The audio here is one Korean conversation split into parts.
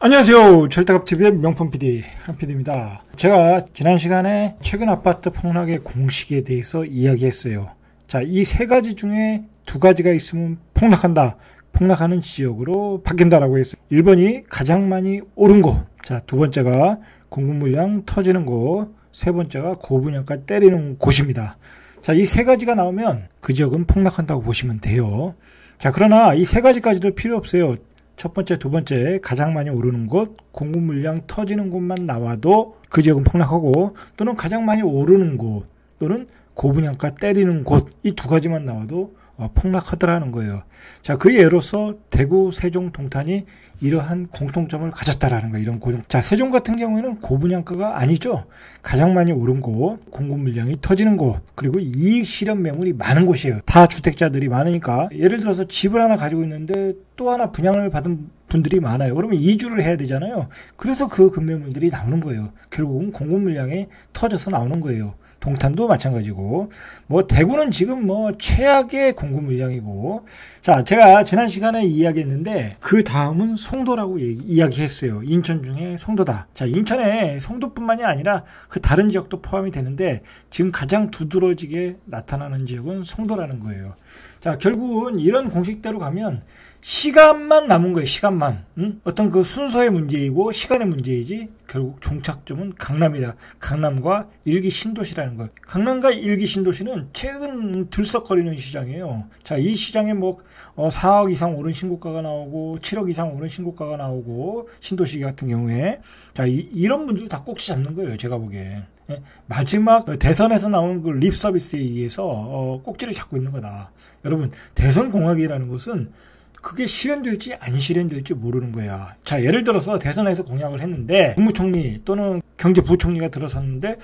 안녕하세요. 절대값TV의 명품 PD 한PD입니다. 제가 지난 시간에 최근 아파트 폭락의 공식에 대해서 이야기했어요. 자, 이 세 가지 중에 두 가지가 있으면 폭락한다. 폭락하는 지역으로 바뀐다라고 했어요. 1번이 가장 많이 오른 곳. 자, 두 번째가 공급 물량 터지는 곳. 세 번째가 고분양가 때리는 곳입니다. 자, 이 세 가지가 나오면 그 지역은 폭락한다고 보시면 돼요. 자, 그러나 이 세 가지까지도 필요 없어요. 첫 번째, 두 번째 가장 많이 오르는 곳, 공급 물량 터지는 곳만 나와도 그 지역은 폭락하고, 또는 가장 많이 오르는 곳, 또는 고분양가 때리는 곳, 이 두 가지만 나와도 폭락하더라는 거예요. 자, 그 예로서 대구, 세종, 동탄이 이러한 공통점을 가졌다라는 거예요. 이런 고정. 자, 세종 같은 경우에는 고분양가가 아니죠. 가장 많이 오른 곳, 공급 물량이 터지는 곳, 그리고 이익 실현 매물이 많은 곳이에요. 다 주택자들이 많으니까. 예를 들어서 집을 하나 가지고 있는데 또 하나 분양을 받은 분들이 많아요. 그러면 이주를 해야 되잖아요. 그래서 그 급매물들이 나오는 거예요. 결국은 공급 물량이 터져서 나오는 거예요. 동탄도 마찬가지고, 대구는 지금 최악의 공급 물량이고. 자, 제가 지난 시간에 이야기했는데 그 다음은 송도라고 이야기했어요. 인천 중에 송도다. 자, 인천에 송도뿐만이 아니라 그 다른 지역도 포함이 되는데 지금 가장 두드러지게 나타나는 지역은 송도라는 거예요. 자, 결국은 이런 공식대로 가면 시간만 남은 거예요. 시간만. 어떤 그 순서의 문제이고 시간의 문제이지 결국 종착점은 강남이다. 강남과 일기 신도시라는 것. 강남과 일기 신도시는 최근 들썩거리는 시장이에요. 자, 이 시장에 4억 이상 오른 신고가가 나오고 7억 이상 오른 신고가가 나오고, 신도시 같은 경우에 자, 이런 분들 다 꼭지 잡는 거예요. 제가 보기에. 마지막 대선에서 나온 그 립 서비스에 의해서 꼭지를 잡고 있는 거다. 여러분, 대선 공약이라는 것은 그게 실현될지 안 실현될지 모르는 거야. 자, 예를 들어서 대선에서 공약을 했는데 국무총리 또는 경제부총리가 들어섰는데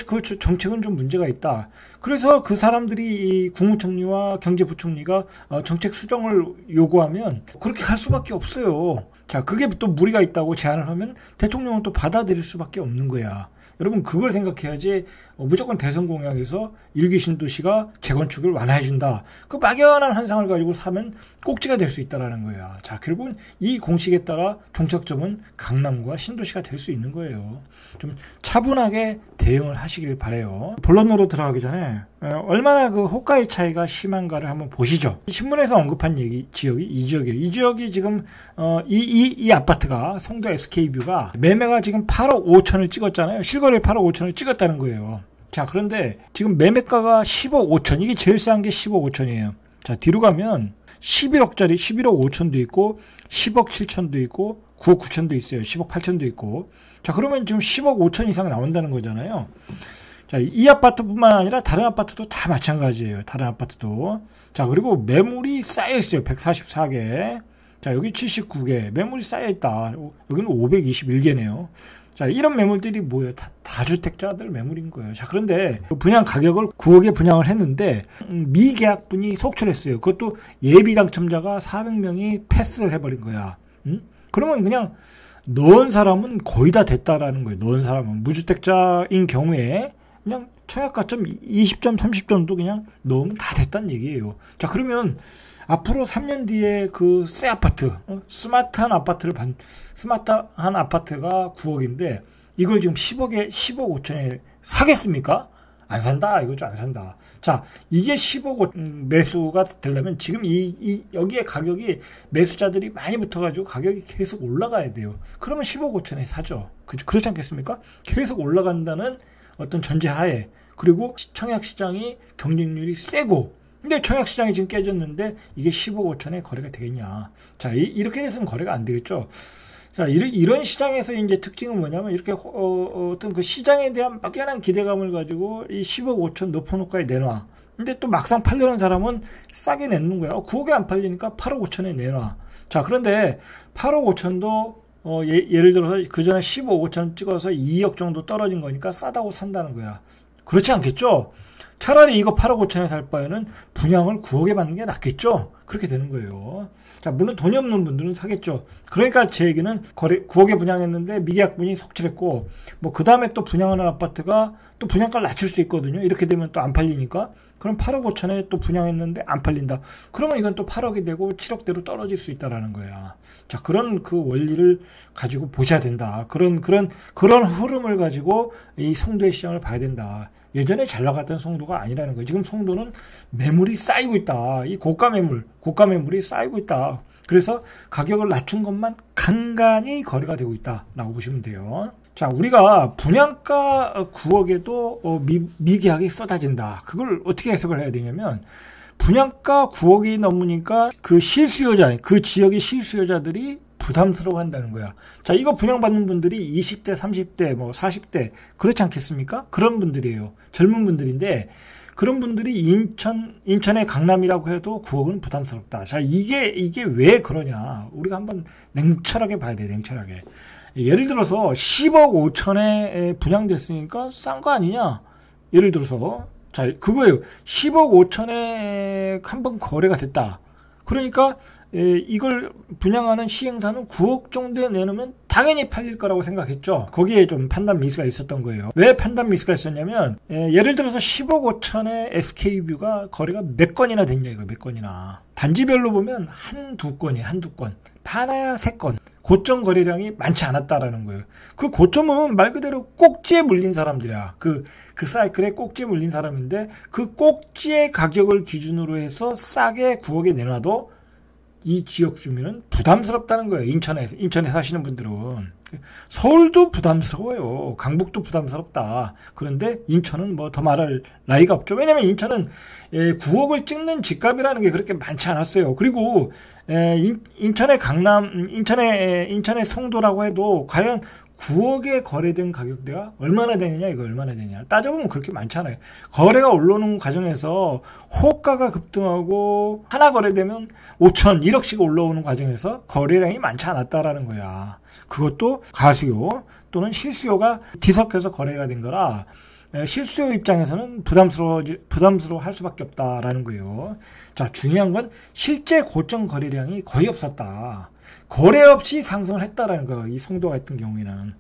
그 정책은 좀 문제가 있다. 그래서 그 사람들이 이 국무총리와 경제부총리가 정책 수정을 요구하면 그렇게 할 수밖에 없어요. 자, 그게 또 무리가 있다고 제안을 하면 대통령은 또 받아들일 수밖에 없는 거야. 여러분, 그걸 생각해야지 무조건 대선 공약에서 일기 신도시가 재건축을 완화해준다. 그 막연한 환상을 가지고 사면 꼭지가 될 수 있다라는 거야. 자, 결국은 이 공식에 따라 종착점은 강남과 신도시가 될 수 있는 거예요. 좀 차분하게 대응을 하시길 바라요. 본론으로 들어가기 전에 얼마나 그 호가의 차이가 심한가를 한번 보시죠. 신문에서 언급한 지역이 이 지역이에요. 이 지역이 지금 이 아파트가 송도 SK뷰가 매매가 지금 8억 5천을 찍었잖아요. 실거래 8억 5천을 찍었다는 거예요. 자, 그런데 지금 매매가가 10억 5천. 이게 제일 싼 게 10억 5천이에요. 자, 뒤로 가면 11억짜리 11억 5천도 있고 10억 7천도 있고 9억 9천도 있어요. 10억 8천도 있고. 자, 그러면 지금 10억 5천 이상 나온다는 거잖아요. 자, 이 아파트뿐만 아니라 다른 아파트도 다 마찬가지예요. 다른 아파트도. 자, 그리고 매물이 쌓여 있어요. 144개. 자, 여기 79개. 매물이 쌓여 있다. 여기는 521개네요. 자, 이런 매물들이 뭐예요? 다주택자들 매물인 거예요. 자, 그런데 분양 가격을 9억에 분양을 했는데 미계약분이 속출했어요. 그것도 예비 당첨자가 400명이 패스를 해버린 거야. 그러면 그냥 넣은 사람은 거의 다 됐다라는 거예요. 넣은 사람은 무주택자인 경우에 그냥 청약가점 20점, 30점도 그냥 넣으면 다 됐다는 얘기예요. 자, 그러면 앞으로 3년 뒤에 그 새 아파트, 스마트한 아파트가 9억인데 이걸 지금 10억 5천에 사겠습니까? 안 산다. 이거죠. 안 산다. 자, 이게 15억 매수가 되려면 지금 여기에 가격이 매수자들이 많이 붙어가지고 가격이 계속 올라가야 돼요. 그러면 15억 5천에 사죠. 그렇지 않겠습니까? 계속 올라간다는 어떤 전제하에, 그리고 청약시장이 경쟁률이 세고, 근데 청약시장이 지금 깨졌는데 이게 15억 5천에 거래가 되겠냐. 자, 이렇게 돼서는 거래가 안 되겠죠. 자, 이런 시장에서 이제 특징은 뭐냐면 이렇게 어떤 그 시장에 대한 막연한 기대감을 가지고 이 10억 5천 높은 호가에 내놔. 근데 또 막상 팔려는 사람은 싸게 내는 거야. 9억에 안 팔리니까 8억 5천에 내놔. 자, 그런데 8억 5천도 예를 들어서 그 전에 15억 5천 찍어서 2억 정도 떨어진 거니까 싸다고 산다는 거야. 그렇지 않겠죠? 차라리 이거 8억 5천에 살 바에는 분양을 9억에 받는 게 낫겠죠? 그렇게 되는 거예요. 자, 물론 돈이 없는 분들은 사겠죠. 그러니까 제 얘기는 9억에 분양했는데 미계약분이 속출했고, 그 다음에 또 분양하는 아파트가 또 분양가를 낮출 수 있거든요. 이렇게 되면 또 안 팔리니까. 그럼 8억 5천에 또 분양했는데 안 팔린다. 그러면 이건 또 8억이 되고 7억대로 떨어질 수 있다라는 거야. 자, 그런 그 원리를 가지고 보셔야 된다. 그런 흐름을 가지고 이 송도의 시장을 봐야 된다. 예전에 잘 나갔던 송도가 아니라는 거예요. 지금 송도는 매물이 쌓이고 있다. 이 고가 매물이 쌓이고 있다. 그래서 가격을 낮춘 것만 간간히 거래가 되고 있다라고 보시면 돼요. 자, 우리가 분양가 9억에도 미계약이 쏟아진다. 그걸 어떻게 해석을 해야 되냐면, 분양가 9억이 넘으니까 그 실수요자, 그 지역의 실수요자들이 부담스러워 한다는 거야. 자, 이거 분양받는 분들이 20대, 30대, 40대, 그렇지 않겠습니까? 그런 분들이에요. 젊은 분들인데, 그런 분들이 인천의 강남이라고 해도 9억은 부담스럽다. 자, 이게 왜 그러냐. 우리가 한번 냉철하게 봐야 돼, 냉철하게. 예를 들어서 10억 5천에 분양됐으니까 싼 거 아니냐? 예를 들어서, 자, 그거예요. 10억 5천에 한번 거래가 됐다. 그러니까, 이걸 분양하는 시행사는 9억 정도에 내놓으면 당연히 팔릴 거라고 생각했죠. 거기에 좀 판단 미스가 있었던 거예요. 왜 판단 미스가 있었냐면, 예를 들어서 10억 5천에 SK뷰가 거래가 몇 건이나 됐냐, 이거 몇 건이나. 단지별로 보면 한두 건이에요, 한두 건. 많아야 3건. 고점 거래량이 많지 않았다라는 거예요. 그 고점은 말 그대로 꼭지에 물린 사람들이야. 그 사이클에 꼭지에 물린 사람인데, 그 꼭지의 가격을 기준으로 해서 싸게 9억에 내놔도 이 지역 주민은 부담스럽다는 거예요. 인천에 사시는 분들은. 서울도 부담스러워요. 강북도 부담스럽다. 그런데 인천은 뭐 더 말할 나이가 없죠. 왜냐면 인천은 9억을 찍는 집값이라는 게 그렇게 많지 않았어요. 그리고 인천의 강남, 인천의 송도라고 해도 과연 9억에 거래된 가격대가 얼마나 되느냐, 이거 얼마나 되냐. 따져보면 그렇게 많지 않아요. 거래가 올라오는 과정에서 호가가 급등하고 하나 거래되면 5천, 1억씩 올라오는 과정에서 거래량이 많지 않았다라는 거야. 그것도 가수요 또는 실수요가 뒤섞여서 거래가 된 거라 실수요 입장에서는 부담스러워 할 수밖에 없다라는 거예요. 자, 중요한 건 실제 고점 거래량이 거의 없었다. 거래 없이 상승을 했다라는 거, 이 송도 같은 경우에는.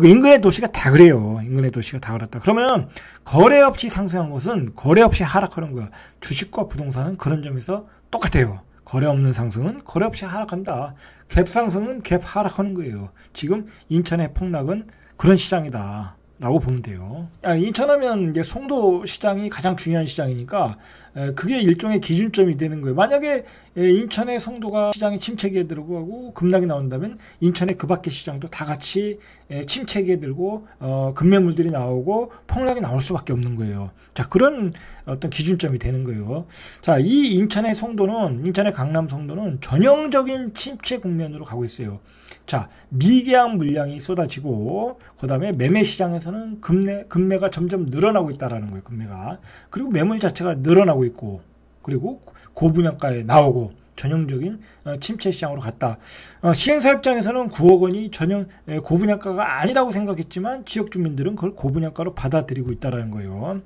인근의 도시가 다 그래요. 인근의 도시가 다 그렇다. 그러면 거래 없이 상승한 것은 거래 없이 하락하는 거야. 주식과 부동산은 그런 점에서 똑같아요. 거래 없는 상승은 거래 없이 하락한다. 갭 상승은 갭 하락하는 거예요. 지금 인천의 폭락은 그런 시장이다. 라고 보면 돼요. 인천하면 이제 송도 시장이 가장 중요한 시장이니까 그게 일종의 기준점이 되는 거예요. 만약에 인천의 송도가 시장이 침체기에 들어가고 급락이 나온다면 인천의 그 밖의 시장도 다 같이 침체기에 들고 급매물들이 나오고 폭락이 나올 수밖에 없는 거예요. 자, 그런 어떤 기준점이 되는 거예요. 자, 이 인천의 강남 송도는 전형적인 침체 국면으로 가고 있어요. 자, 미계약 물량이 쏟아지고 그다음에 매매 시장에서는 급매가 점점 늘어나고 있다라는 거예요. 급매가. 그리고 매물 자체가 늘어나고 있고 그리고 고분양가에 나오고 전형적인 침체 시장으로 갔다. 시행사 입장에서는 9억 원이 전형 고분양가가 아니라고 생각했지만 지역 주민들은 그걸 고분양가로 받아들이고 있다라는 거예요.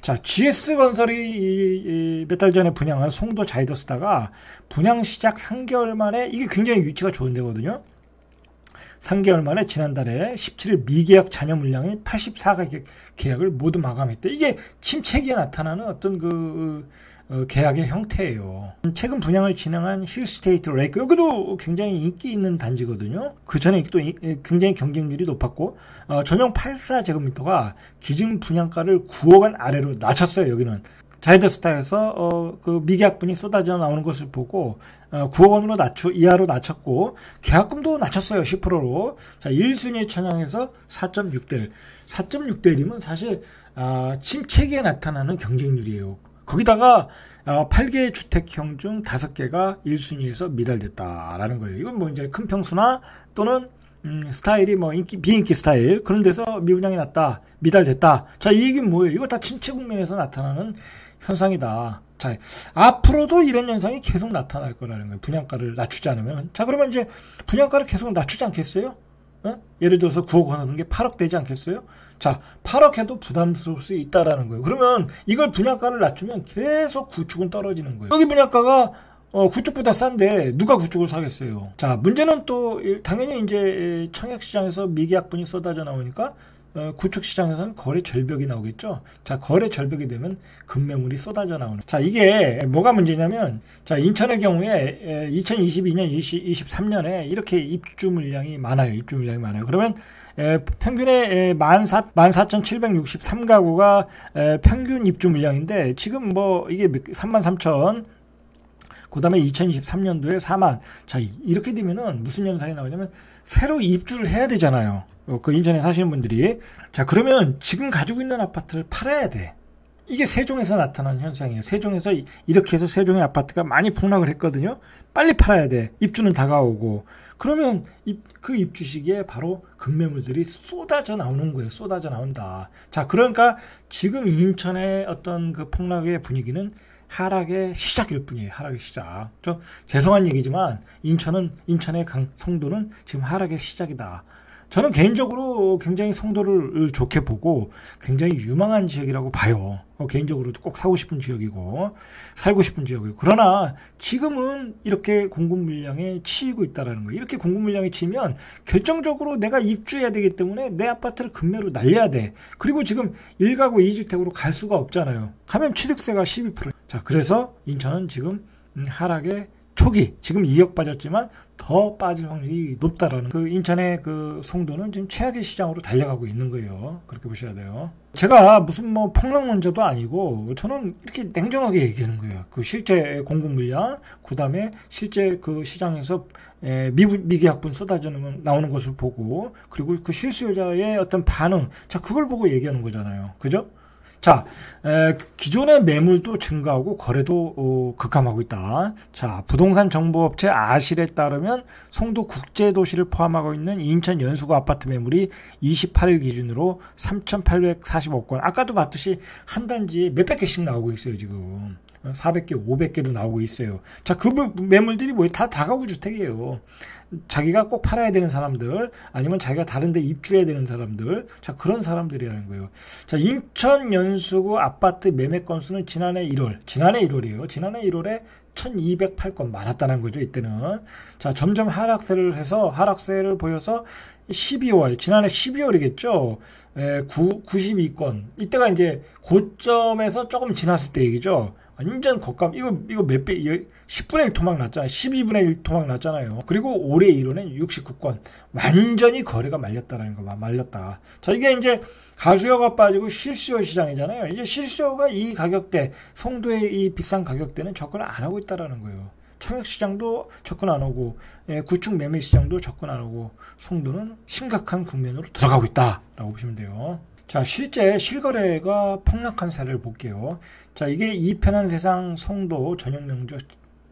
자, GS건설이 몇 달 전에 분양한 송도 자이더스타가 분양 시작 3개월 만에 이게 굉장히 위치가 좋은 데거든요. 3개월 만에 지난달에 17일 미계약 잔여 물량이 84가 계약을 모두 마감했대. 이게 침체기에 나타나는 어떤 계약의 형태예요. 최근 분양을 진행한 힐스테이트 레이크, 여기도 굉장히 인기 있는 단지거든요. 그 전에 또 굉장히 경쟁률이 높았고 전용 84제곱미터가 기준 분양가를 9억 원 아래로 낮췄어요. 여기는 자이더스타에서 그 미계약분이 쏟아져 나오는 것을 보고 9억 원으로 이하로 낮췄고 계약금도 낮췄어요. 10%로. 자, 1순위 천양에서 4.6대1. 4.6대1이면 사실 침체기에 나타나는 경쟁률이에요. 거기다가 8개의 주택형 중 5개가 1순위에서 미달됐다라는 거예요. 이건 뭐 이제 큰 평수나 또는 스타일이 뭐 비인기 스타일 그런 데서 미분양이 났다, 미달됐다. 자, 이 얘기는 뭐예요? 이거 다 침체 국면에서 나타나는 현상이다. 자, 앞으로도 이런 현상이 계속 나타날 거라는 거예요. 분양가를 낮추지 않으면. 자, 그러면 이제 분양가를 계속 낮추지 않겠어요? 예를 들어서 9억 원 하는 게 8억 되지 않겠어요? 자, 8억 해도 부담스러울 수 있다라는 거예요. 그러면 이걸 분양가를 낮추면 계속 구축은 떨어지는 거예요. 여기 분양가가 구축보다 싼데 누가 구축을 사겠어요? 자, 문제는 또 당연히 이제 청약시장에서 미계약분이 쏟아져 나오니까 구축 시장에서는 거래 절벽이 나오겠죠. 자, 거래 절벽이 되면 급매물이 쏟아져 나오는. 자, 이게 뭐가 문제냐면, 자, 인천의 경우에 2022년, 23년에 이렇게 입주 물량이 많아요. 그러면 평균에 14,763가구가 평균 입주 물량인데, 지금 뭐 이게 33,000, 그 다음에 2023년도에 4만. 자, 이렇게 되면은 무슨 현상이 나오냐면, 새로 입주를 해야 되잖아요. 그 인천에 사시는 분들이. 자, 그러면 지금 가지고 있는 아파트를 팔아야 돼. 이게 세종에서 나타난 현상이에요. 세종에서 이렇게 해서 세종의 아파트가 많이 폭락을 했거든요. 빨리 팔아야 돼. 입주는 다가오고. 그러면 그 입주 시기에 바로 급매물들이 쏟아져 나오는 거예요. 쏟아져 나온다. 자, 그러니까 지금 인천의 어떤 그 폭락의 분위기는 하락의 시작일 뿐이에요. 하락의 시작. 좀 죄송한 얘기지만 인천의 송도는 지금 하락의 시작이다. 저는 개인적으로 굉장히 송도를 좋게 보고 굉장히 유망한 지역이라고 봐요. 개인적으로도 꼭 사고 싶은 지역이고 살고 싶은 지역이고. 그러나 지금은 이렇게 공급 물량에 치이고 있다는 거예요. 이렇게 공급 물량에 치면 결정적으로 내가 입주해야 되기 때문에 내 아파트를 급매로 날려야 돼. 그리고 지금 1가구 2주택으로 갈 수가 없잖아요. 가면 취득세가 12%. 자, 그래서 인천은 지금 하락의 초기, 지금 2억 빠졌지만 더 빠질 확률이 높다라는, 그 인천의 그 송도는 지금 최악의 시장으로 달려가고 있는 거예요. 그렇게 보셔야 돼요. 제가 무슨 뭐 폭락론자도 아니고 저는 이렇게 냉정하게 얘기하는 거예요. 그 실제 공급 물량, 그 다음에 실제 그 시장에서 미계약분 쏟아져 나오는 것을 보고, 그리고 그 실수요자의 어떤 반응, 자, 그걸 보고 얘기하는 거잖아요. 그죠? 자, 기존의 매물도 증가하고 거래도 급감하고 있다. 자, 부동산 정보업체 아실에 따르면 송도 국제도시를 포함하고 있는 인천 연수구 아파트 매물이 28일 기준으로 3,845건. 아까도 봤듯이 한 단지에 몇백 개씩 나오고 있어요, 지금. 400개, 500개도 나오고 있어요. 자, 그 매물들이 뭐예요? 다 다가구 주택이에요. 자기가 꼭 팔아야 되는 사람들, 아니면 자기가 다른 데 입주해야 되는 사람들, 자, 그런 사람들이라는 거예요. 자, 인천 연수구 아파트 매매 건수는 지난해 1월이에요. 지난해 1월에 1208건 많았다는 거죠, 이때는. 자, 점점 하락세를 보여서 12월, 지난해 12월이겠죠. 92건. 이때가 이제 고점에서 조금 지났을 때 얘기죠. 완전 곶감. 이거 몇 배, 10분의 1 토막 났잖아요. 12분의 1 토막 났잖아요. 그리고 올해 1월엔 69건. 완전히 거래가 말렸다라는 거, 말렸다. 자, 이게 이제 가수요가 빠지고 실수요 시장이잖아요. 이제 실수요가 이 가격대, 송도의 이 비싼 가격대는 접근을 안 하고 있다라는 거예요. 청약 시장도 접근 안 하고, 구축 매매 시장도 접근 안 하고, 송도는 심각한 국면으로 들어가고 있다라고 보시면 돼요. 자, 실제 실거래가 폭락한 사례를 볼게요. 자, 이게 이편한 세상 송도 전용 면적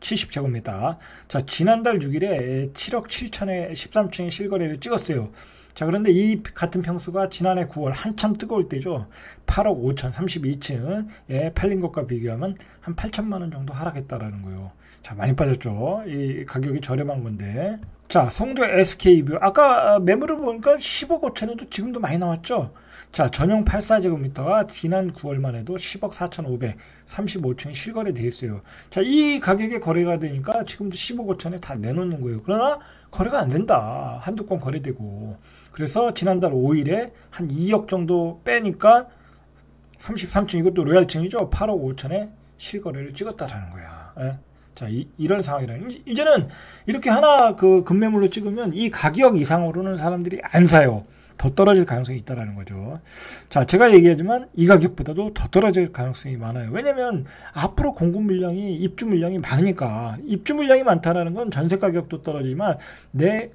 70제곱미터. 자, 지난달 6일에 7억 7천에 13층의 실거래를 찍었어요. 자, 그런데 이 같은 평수가 지난해 9월 한참 뜨거울 때죠. 8억 5천 32층에 팔린 것과 비교하면 한 8천만 원 정도 하락했다라는 거예요. 자, 많이 빠졌죠. 이 가격이 저렴한 건데. 자, 송도 SK뷰. 아까 매물을 보니까 10억 5천에도 지금도 많이 나왔죠. 자, 전용 84제곱미터가 지난 9월만 해도 10억 4,500, 35층이 실거래돼 있어요. 자, 이 가격에 거래가 되니까 지금도 10억 5천에 다 내놓는 거예요. 그러나 거래가 안 된다. 한두 건 거래되고. 그래서 지난달 5일에 한 2억 정도 빼니까 33층, 이것도 로얄층이죠. 8억 5천에 실거래를 찍었다라는 거야. 예? 자, 이런 상황이라는. 이제는 이렇게 하나 그 급매물로 찍으면 이 가격 이상으로는 사람들이 안 사요. 더 떨어질 가능성이 있다라는 거죠. 자, 제가 얘기하지만 이 가격보다도 더 떨어질 가능성이 많아요. 왜냐면 앞으로 공급 물량이, 입주 물량이 많으니까. 입주 물량이 많다라는 건 전세 가격도 떨어지지만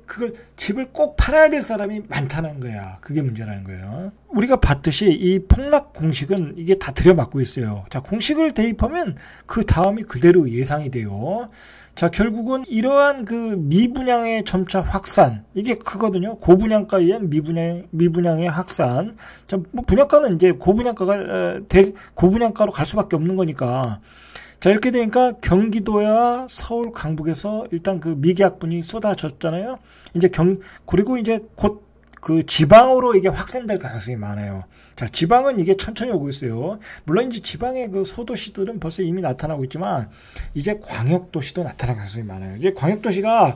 그걸 집을 꼭 팔아야 될 사람이 많다는 거야. 그게 문제라는 거예요. 우리가 봤듯이 이 폭락 공식은 이게 다 들여맞고 있어요. 자, 공식을 대입하면 그 다음이 그대로 예상이 돼요. 자, 결국은 이러한 그 미분양의 점차 확산, 이게 크거든요. 고분양가에 의한 미분양의 확산. 자, 뭐 분양가는 이제 고분양가로 갈 수밖에 없는 거니까. 자, 이렇게 되니까 경기도야 서울 강북에서 일단 그 미계약분이 쏟아졌잖아요. 이제 그리고 이제 곧 그 지방으로 이게 확산될 가능성이 많아요. 자, 지방은 이게 천천히 오고 있어요. 물론 이제 지방의 그 소도시들은 벌써 이미 나타나고 있지만 이제 광역도시도 나타날 가능성이 많아요. 이제 광역도시가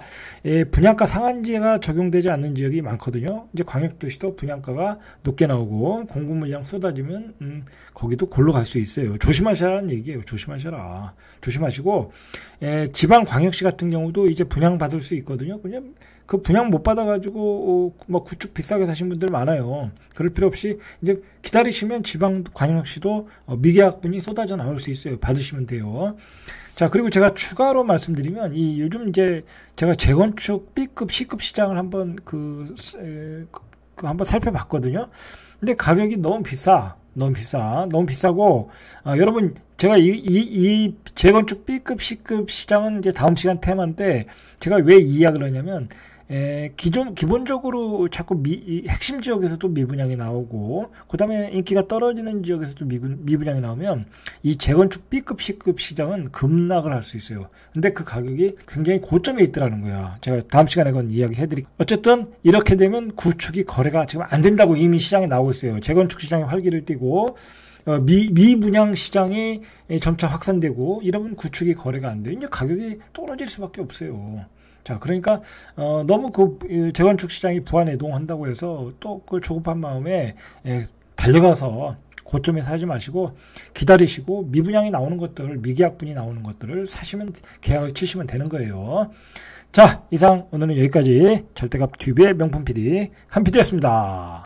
분양가 상한제가 적용되지 않는 지역이 많거든요. 이제 광역도시도 분양가가 높게 나오고 공급 물량 쏟아지면 거기도 골로 갈 수 있어요. 조심하셔라는 얘기예요. 조심하셔라. 조심하시고 지방 광역시 같은 경우도 이제 분양 받을 수 있거든요. 그냥 그 분양 못 받아가지고 뭐 구축 비싸게 사신 분들 많아요. 그럴 필요 없이 이제 기다리시면 지방 광역시도 미계약분이 쏟아져 나올 수 있어요. 받으시면 돼요. 자, 그리고 제가 추가로 말씀드리면 이 요즘 이제 제가 재건축 B급, C급 시장을 한번 한번 살펴봤거든요. 근데 가격이 너무 비싸고 여러분 제가 이 재건축 B급, C급 시장은 이제 다음 시간 테마인데 제가 왜 이 이야기를 하냐면 기본적으로 자꾸 핵심 지역에서도 미분양이 나오고, 그 다음에 인기가 떨어지는 지역에서도 미분양이 나오면, 이 재건축 B급, C급 시장은 급락을 할 수 있어요. 근데 그 가격이 굉장히 고점에 있더라는 거야. 제가 다음 시간에 그건 이야기 해드릴게요. 어쨌든, 이렇게 되면 구축이 거래가 지금 안 된다고 이미 시장에 나오고 있어요. 재건축 시장이 활기를 띠고, 미분양 시장이 점차 확산되고, 이러면 구축이 거래가 안 돼요. 이제 가격이 떨어질 수밖에 없어요. 자, 그러니까 너무 그 재건축 시장이 부안해동한다고 해서 또 그 조급한 마음에 달려가서 고점에 사지 마시고 기다리시고 미분양이 나오는 것들, 미계약분이 나오는 것들을 사시면 계약을 치시면 되는 거예요. 자, 이상 오늘은 여기까지 절대값 튜브의 명품 PD 한 PD였습니다.